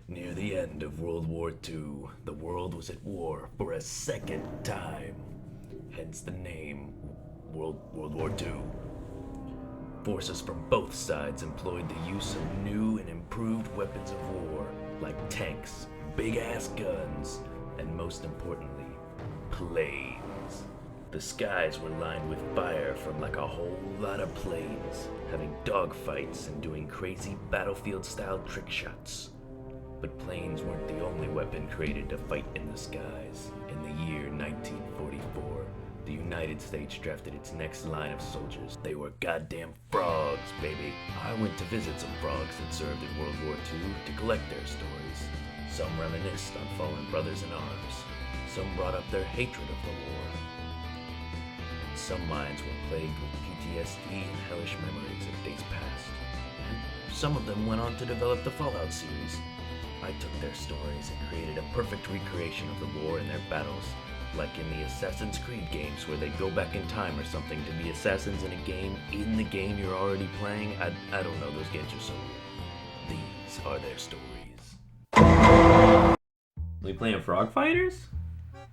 Near the end of World War II, the world was at war for a second time. Hence the name World War II. Forces from both sides employed the use of new and improved weapons of war, like tanks, big-ass guns, and most importantly, planes. The skies were lined with fire from like a whole lot of planes, having dogfights and doing crazy battlefield-style trick shots. But planes weren't the only weapon created to fight in the skies. In the year 1944, the United States drafted its next line of soldiers. They were goddamn frogs, baby. I went to visit some frogs that served in World War II to collect their stories. Some reminisced on fallen brothers in arms. Some brought up their hatred of the war. Some minds were plagued with PTSD and hellish memories of days past. And some of them went on to develop the Fallout series. I took their stories and created a perfect recreation of the war and their battles, like in the Assassin's Creed games where they go back in time or something to be assassins in the game you're already playing. I don't know, those games are so weird. These are their stories. We playing Frog Fighters?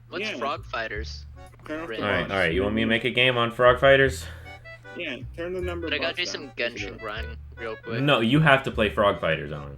What's Frog Fighters? Alright, you want me to make a game on Frog Fighters? Yeah, turn the number. But I gotta do some Genshin grinding real quick. No, you have to play Frog Fighters on.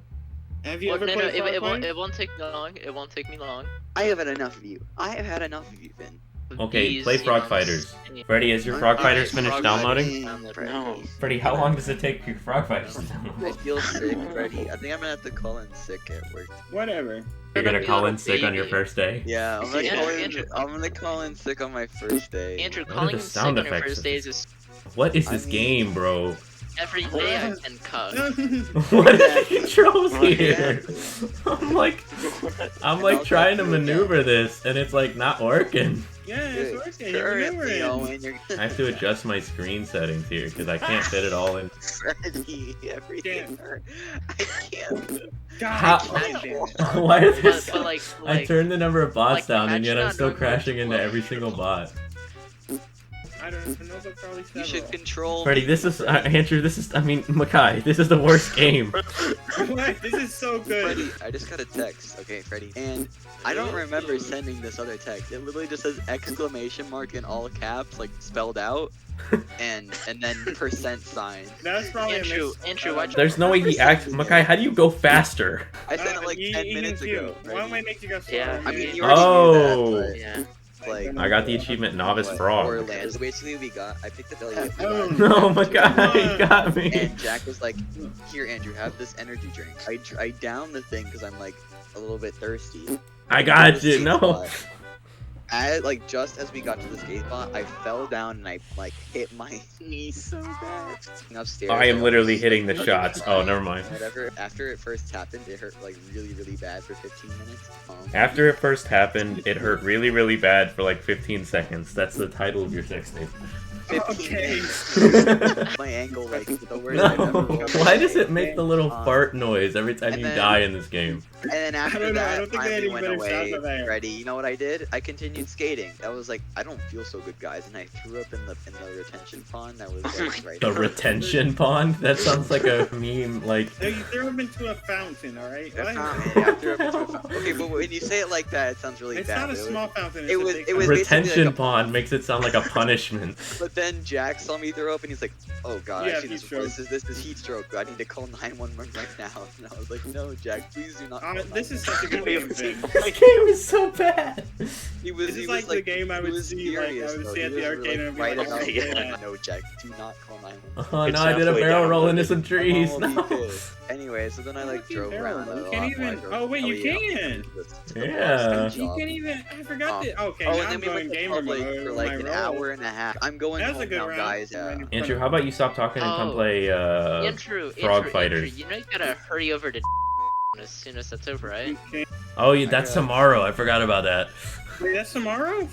Have you ever played it Frog won't take me long. It won't take me long. I have had enough of you. I have had enough of you, Finn. Okay, play Frog Fighters. Freddy, is your Frog Fighters finished downloading? No. Freddy, how long does it take your Frog Fighters to download? I feel sick, Freddy. I think I'm gonna have to call in sick at work. Whatever. You're gonna call in sick on your first day? Yeah, I'm gonna call in sick on my first day. Andrew, What are calling the in sick sound on your effects first of days this? is What is this game, bro? every day I can cuss. What are the controls here? I'm like trying to maneuver this, and it's like not working. Yeah, it's working. You're Currently, maneuvering. I have to adjust my screen settings here because I can't fit it all in. Freddy, everything hurt. I can't. How- God, damn it. Why is this? But like, I turned the number of bots like, down, and yet I'm imagine still not crashing knowing into what- every single bot. I don't know, but probably You should several. control. Freddy, this is Andrew. Makai. This is the worst game. What? This is so good. Freddy, I just got a text, okay, Freddy, and I don't remember sending this other text. It literally just says exclamation mark in all caps, like spelled out, and then percent sign. That's probably Andrew, why'd you- There's no way he acts. Makai, how do you go faster? I sent it like 10 minutes ago. One way makes you go slow. Yeah, I mean, you Oh. already knew that, Yeah. but like. I got the achievement Novice Frog. Orlando. So basically, I picked up Elliot. Oh, No, Makai, you got me. And Jack was like, "Here, Andrew, have this energy drink." I downed the thing because I'm like a little bit thirsty. I got you. No. Just as we got to the skate spot, I fell down and I like hit my knee so bad. Upstairs. I am literally hitting the shots. Oh, never mind. Whatever. After it first happened, it hurt like really, really bad for 15 minutes. After it first happened, it hurt really, really bad for like 15 seconds. That's the title of your sex tape. 15 Okay. minutes. My ankle, like the worst I've ever No. rolled. Why does it make the little fart noise every time and you then- die in this game? And then after I don't that, think they had finally any went better away. shots of that. Ready? You know what I did? I continued skating. I was like, I don't feel so good, guys, and I threw up in the retention pond. That was like right. The retention pond? That sounds like a meme. Like You threw him into a fountain, alright? I What? found it after a fountain. Okay, but when you say it like that, it sounds really It's bad. not a small fountain. it was- a big it was fountain. basically retention like a- pond makes it sound like a punishment. But then Jack saw me throw up, and he's like, "Oh God, Yeah, I see this. heat stroke. This is heat stroke. I need to call 911 right now." And I was like, "No, Jack, please do not." Call This is 911." such a good game, Finn. This game is so bad. He was. This he is was like the game I he would was see, like, I furious, would though. see He at the was, arcade and I'd be right like, about "Oh, to yeah." No, Jack, do not call 911. Oh It's no, I did a halfway barrel down, roll but into it- some trees. I'm almost No. pissed. Anyway, so then I like drove Barrel around. roll. a You lot can't while I even- drove oh, wait, you Elliot up can. to the Yeah. Boston You job. can't even. I forgot that. Okay, Oh, now and then I'm we going went to gamer public mode for with like my an roll. hour and a half. I'm going That was a home good now, round. guys. Yeah. Andrew, how about you stop talking and come Oh. play Andrew, Frog Fighters. you know you gotta hurry over to as soon as that's over, right? Okay. Oh, yeah, that's got- tomorrow. I forgot about that. Wait, that's tomorrow?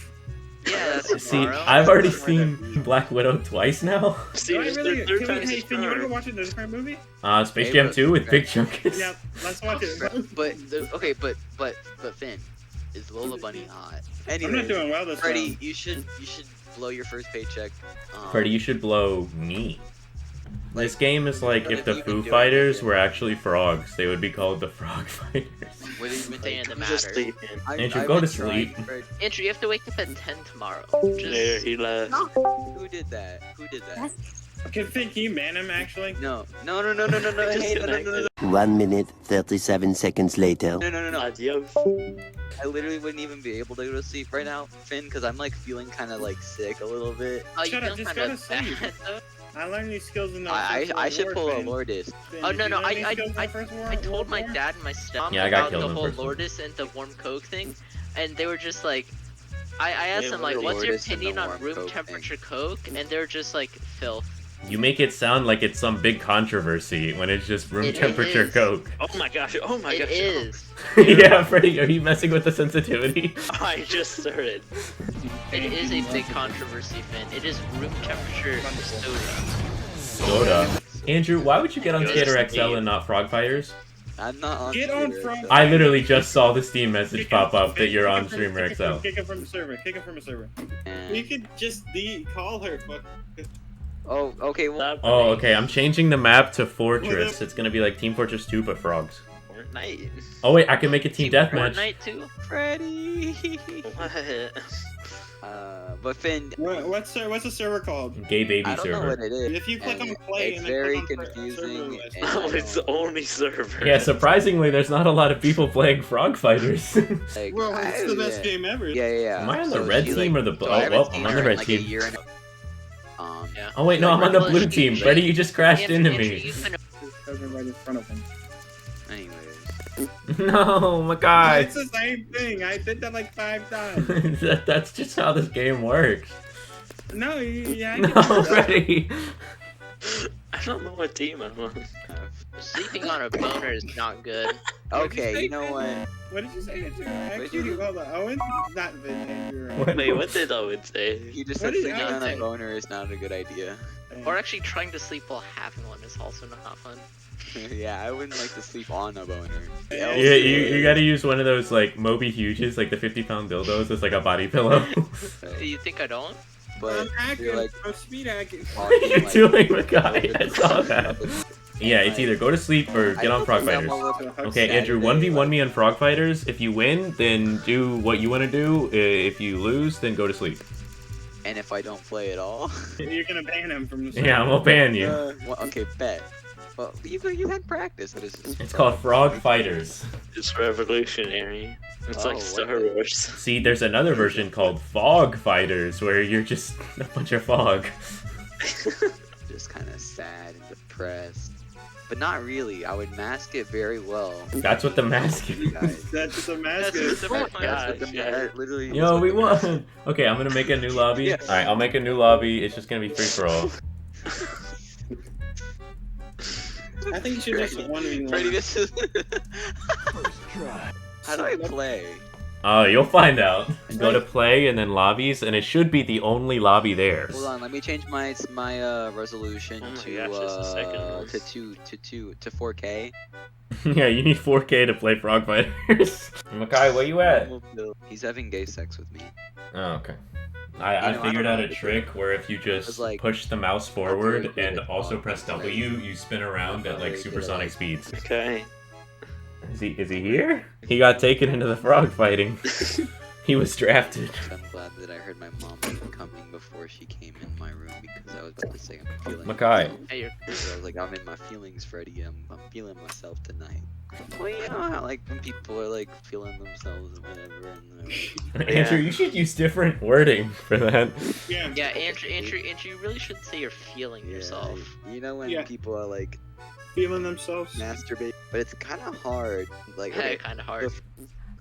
Yeah, that's See, tomorrow. I've already seen Black Widow twice now. Do I really? Third Can time we, hey, Finn, you wanna go watch a different movie? Space Hey, Jam look, 2 with Big okay. Chunkus. Yeah, let's watch it. But Finn, is Lola Bunny hot? I'm Anyway, not doing well this Freddie, time. you should blow your first paycheck. Freddy, you should blow me. This game is like what if have the you Foo been doing Fighters lately? were actually frogs, they would be called the Frog Fighters. What have you been Stay in doing? the Just matter. sleeping. Andrew, I've go been to trying sleep. for- Andrew, you have to wake up at 10 tomorrow. There, Just he left. Who did that? Who did that? Can you ban him actually? No. Hey, no. 1 minute, 37 seconds later. No. Adios. I literally wouldn't even be able to go to sleep right now, Finn, because I'm like feeling kind of like sick a little bit. oh, you Shut up, feel just kind go of to sleep. bad though. I learned these skills in the I first should World pull War, a Finn. Lourdes. Finn, Oh did no you no, learn these I skills in the first I told World my War? dad and my stepmom Yeah, I got about killed the in the whole first one. Lourdes and the warm Coke thing, and they were just like, I asked Yeah, them what like, are what's your Lourdes and the opinion on warm room Coke temperature Coke? And they're just like, filth. You make it sound like it's some big controversy when it's just room It temperature is. Coke. Oh my gosh. Oh my It gosh. is. Yeah, Freddy, are you messing with the sensitivity? I just started. It is a big controversy, Finn. It is room temperature soda. Soda. Andrew, why would you get on Yes, Skater XL indeed. and not Frog Fighters? I'm not on. Get on Twitter, from- so- I literally just saw the Steam message Kick him- pop up that Finn, you're kick on him from- Streamer kick him from- XL. Kick him from the server. Kick him from the server. And- You could just call her. Fuck. Oh, okay. Well, Stop Oh, me. okay, I'm changing the map to Fortress. It's gonna be like Team Fortress 2, but frogs. Fortnite. Oh wait, I can make a team deathmatch. Fortnite too. Freddy. What? But Finn, What's the server called? Gay baby I don't know server. what it is. If you click and on play it's and then very click on server confusing. list. and Oh, I it's don't- only server. Yeah, surprisingly, there's not a lot of people playing Frog Fighters. like, Well, it's the best yeah. game ever. Yeah. Am I on the So red she, team or the so blue? I Oh, haven't well, seen I'm on her the in, red like, team. A year and Yeah. Oh wait, no, I'm on the Well, blue she- team. she- Freddy, you just crashed Andrew, into Andrew, me. you've been Right in front of him. anyways. No, Makai. It's the same thing. I did that like 5 times. That's just how this game works. No, yeah. I No, can do that. Freddy. I don't know what team I'm on. sleeping on a boner is not good. Okay, you know what? What did you say? Actually, hold on. Owen? Not Vin, Andrew. What? Wait, what did Owen say? You just What said is sleeping on a Owen? boner is not a good idea. Or actually trying to sleep while having one is also not fun. Yeah, I wouldn't like to sleep on a boner. Yeah, Yeah, you gotta use one of those like Moby Huges, like the 50-pound dildos as like a body pillow. You think I don't? But I'm hacking. you're like I'm speed hacking. What are you like, doing, Makai? I saw that. Yeah, it's either go to sleep or I get on don't Frog think I'm Fighters. a little- Okay, Andrew, Saturday, 1v1 me on Frog Fighters. If you win, then do what you want to do. If you lose, then go to sleep. And if I don't play at all, You're gonna ban him from the Yeah, I'm gonna ban you. well, okay, bet. Well, you had practice. What is this? It's called Frog Fighters. It's revolutionary. It's Oh, like what Star the- Wars. See, there's another version called Fog Fighters, where you're just a bunch of fog. Just kind of sad and depressed, but not really. I would mask it very well. That's what the mask You is. guys. That's the mask. That's is. the different Yeah, That's what the yeah. that literally. is Yo, what we the mask- won! Okay, I'm gonna make a new lobby. Yeah. Alright, I'll make a new lobby. It's just gonna be free for all. I think you should just Freddy, 1v1. Freddy, this is. How do I play? You'll find out. Go to play and then lobbies, and it should be the only lobby there. Hold on, let me change my resolution Oh my to gosh, that's the second one. to 4K. Yeah, you need 4K to play Frog Fighters. Makai, where you at? He's having gay sex with me. Oh, okay. You I know, I figured don't out know a what to trick where if you just It's like- push the mouse forward very and good at also that. press W, you spin around at like Very good at supersonic that. speeds. Okay. Is he here? He got taken into the frog fighting. He was drafted. I'm glad that I heard my mom coming before she came in my room because I was about to say I'm feeling. Makai. Hey, you're I was like, I'm in my feelings, Freddy. I'm feeling myself tonight. Well, you know how like when people are like feeling themselves and whatever, and Andrew, you should use different wording for that. Yeah. yeah, Andrew, you really should say you're feeling yourself. You know when Yeah. people are like Feeling themselves. masturbate, but it's kind of hard. Like, okay, Kind of hard.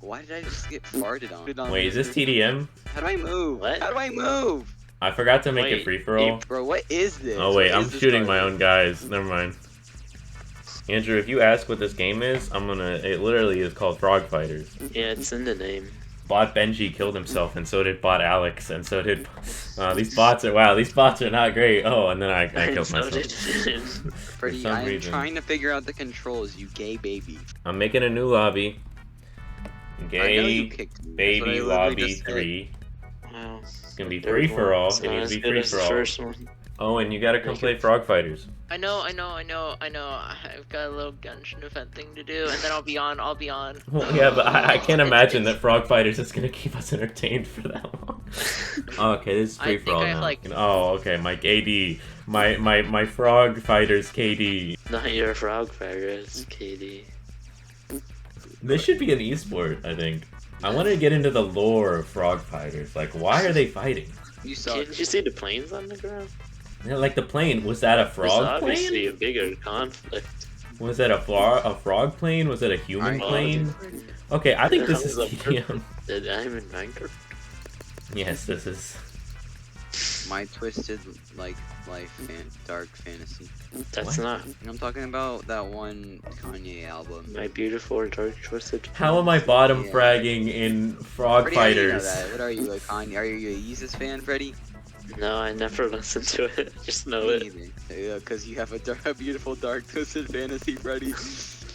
why did I just get farted on? Wait, is this TDM? How do I move? What? How do I move? I forgot to make it Wait, free for all. Bro, what is this? Oh wait, What I'm is this shooting part? my own guys. Never mind. Andrew, if you ask what this game is, it literally is called Frog Fighters. Yeah, it's in the name. Bot Benji killed himself, and so did Bot Alex, and so did. These bots are not great. Oh, and then I killed So myself. did Finn. Freddy, some I am reason. trying to figure out the controls, you gay baby. I'm making a new lobby. I know Gay you kicked me. That's what I baby literally lobby just said. 3. Wow. It's gonna be Third free for one. all. It's It not needs as to be good free as for the all. first one. Oh, and you gotta come play Frog Fighters. I know. I've got a little Genshin event thing to do, and then I'll be on. Well, yeah, but I can't imagine that Frog Fighters is gonna keep us entertained for that long. Okay, this is free for all now. Oh, okay, my KD. My Frog Fighters KD. Not your frog fighters, KD. This should be an esport, I think. I want to get into the lore of Frog Fighters. Like, why are they fighting? You suck. Did you see the planes on the ground? Yeah, like the plane. Was that a There's frog obviously plane? a bigger conflict. Was it a frog plane? Was it a human plane? Okay, I think this is TDM. I'm in Minecraft. Yes, this is. My twisted life dark fantasy. That's not I'm talking about that one Kanye album. my beautiful dark twisted. How am I bottom Yeah. fragging in Frog Freddie, how do you know Fighters? that? What are you, like Kanye? Are you a Yeezus fan, Freddie? No, I never listened to it. Just know Me it. neither. Yeah, because you have a beautiful dark twisted fantasy, Freddie.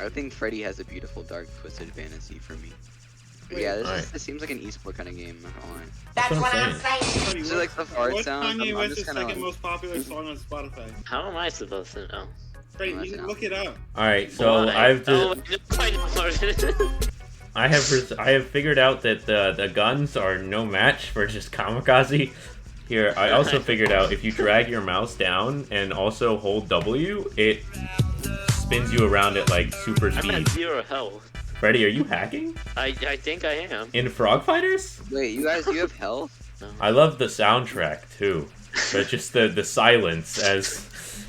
I think Freddie has a beautiful dark twisted fantasy for me. But yeah, Alright. this seems like an esport kind of game. I'm not gonna lie. That's what I'm saying. Freddie, Is it like the fart what sound? Kanye I'm West's just kinda second like- most popular song on Spotify? How am I supposed to know? Freddie, that's you an can look it up. Alright, so Why? I've Oh, just, I know. I have figured out that the guns are no match for just kamikaze. Here, I also figured out if you drag your mouse down and also hold W, it spins you around at like super I'm at speed. 0 health. Freddy, are you hacking? I think I am. In Frog Fighters? Wait, you guys, you have health? I love the soundtrack too, but just the silence as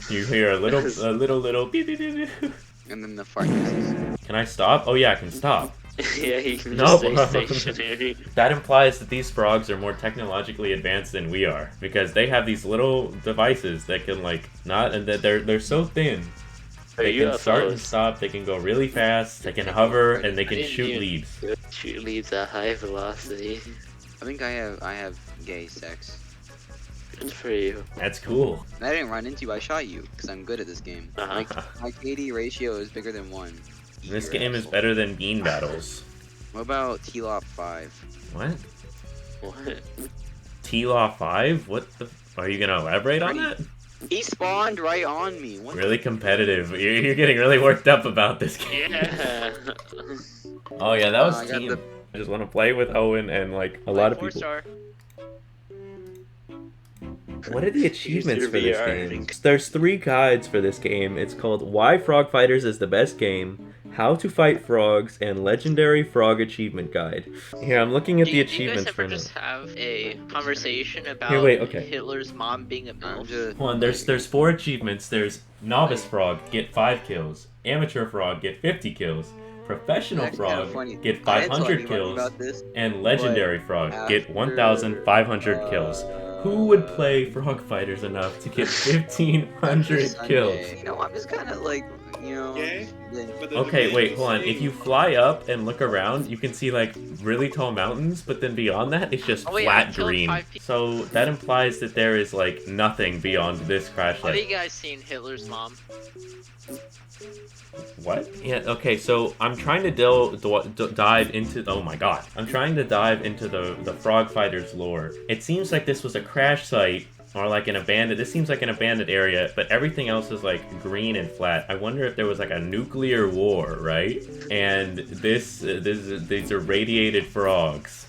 you hear a little beep beep beep beep. And then the fart noises. Can I stop? Oh yeah, I can stop. Yeah, you can No, just bro. stay stationary. That implies that these frogs are more technologically advanced than we are, because they have these little devices that can like not, and that they're so thin. They you can have start and those. stop. They can go really fast. They can hover, and they can didn't shoot even- leaves. Shoot leaves at high velocity. I think I have gay sex. Good for you. That's cool. And I didn't run into you, I shot you, because I'm good at this game. Uh-huh. My KD ratio is bigger than 1. This You're game is asshole. better than Bean Battles. What about T-Lop 5? What? What? T-Law 5? What the? Are you gonna elaborate on that? He spawned right on me. What Really competitive. You're getting really worked up about this game. Yeah. Oh yeah, that was I got team. the- I just want to play with Owen and like a lot of people. 4-star. What are the achievements your for this VR. game? There's 3 guides for this game. It's called Why Frog Fighters is the Best Game, How to Fight Frogs, and Legendary Frog Achievement Guide. Here, I'm looking at Do the you guys achievements ever for just this. have a conversation about Here, wait, okay. Hitler's mom being a I'm MILF? just... Hold on, there's 4 achievements. There's Novice Frog, get 5 kills. Amateur Frog, get 50 kills. Professional It's kinda Frog, funny. get I had told 500 anyone kills. about this, And Legendary Frog, get after, 1,500 kills. Who would play Frog Fighters enough to get 1,500 Sunday. kills? You know, I'm just kind of like, you know... Gay? then- But the Okay, debate wait, is hold on. If you fly up and look around, you can see like really tall mountains, but then beyond that, it's just Oh, wait, I flat killed green. 5 people. So that implies that there is like nothing beyond this crash Have you site. guys seen Hitler's mom? What? Yeah. Okay. So I'm trying to dive into. Oh my god. I'm trying to dive into the Frog Fighters lore. It seems like this was a crash site. Or like an abandoned. This seems like an abandoned area, but everything else is like green and flat. I wonder if there was like a nuclear war, right? And these are radiated frogs,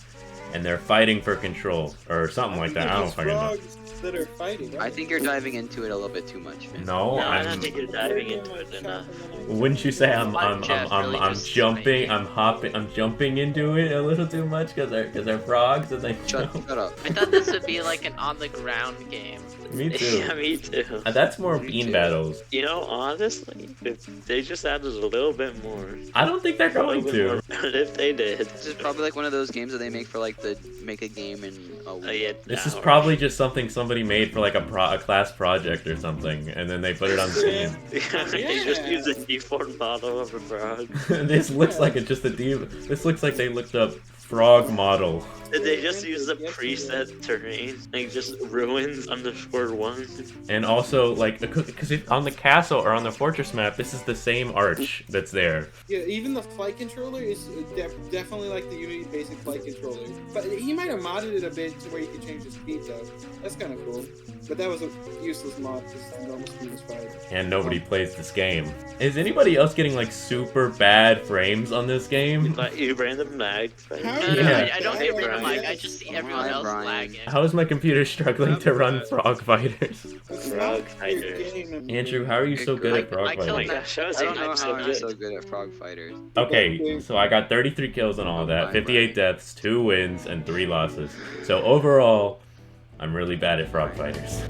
and they're fighting for control or something like that. I don't fucking know. frogs that are fighting. I think you're diving into it a little bit too much, man. No, No, I don't I'm. think you're diving into it enough. Wouldn't you say I'm Jeff really just jumping, I'm jumping into it a little too much because they're frogs and they Shut jump? up. I thought this would be like an on-the-ground game. Me too. Yeah, me too. That's more Me Bean too. Battles. You know, honestly, if they just added a little bit more. I don't think they're going to. But if they did. This is probably like one of those games that they make for like make a game in a week. Yeah, This is hours. probably just something somebody made for like a class project or something, and then they put it on Steam. They just Yeah. use a keyboard model of a frog. This looks like it's just a This looks like they looked up frog model. Did they just use the preset terrain? Like just ruins _1? And also, like, because on the castle or on the fortress map, this is the same arch that's there. Yeah, even the flight controller is definitely like the Unity basic flight controller. But he might have modded it a bit to where you could change the speed though. That's kind of cool. But that was a useless mod because the normal speed was 5. And nobody plays this game. Is anybody else getting, like, super bad frames on this game? Like you random lag. Right? How- Yeah. I don't get random Brian. lag. I just see everyone else Brian. lagging. How is my computer struggling to run Frog Fighters? It's Frog not a fighters. game. Andrew, how are you so good at Frog I killed Oh my Fighters? gosh, that was I don't know like how so I'm good. so good at frog fighters. Okay, so I got 33 kills and all that, Fine, 58 Brian. deaths, 2 wins, and 3 losses. So overall, I'm really bad at Frog Fighters.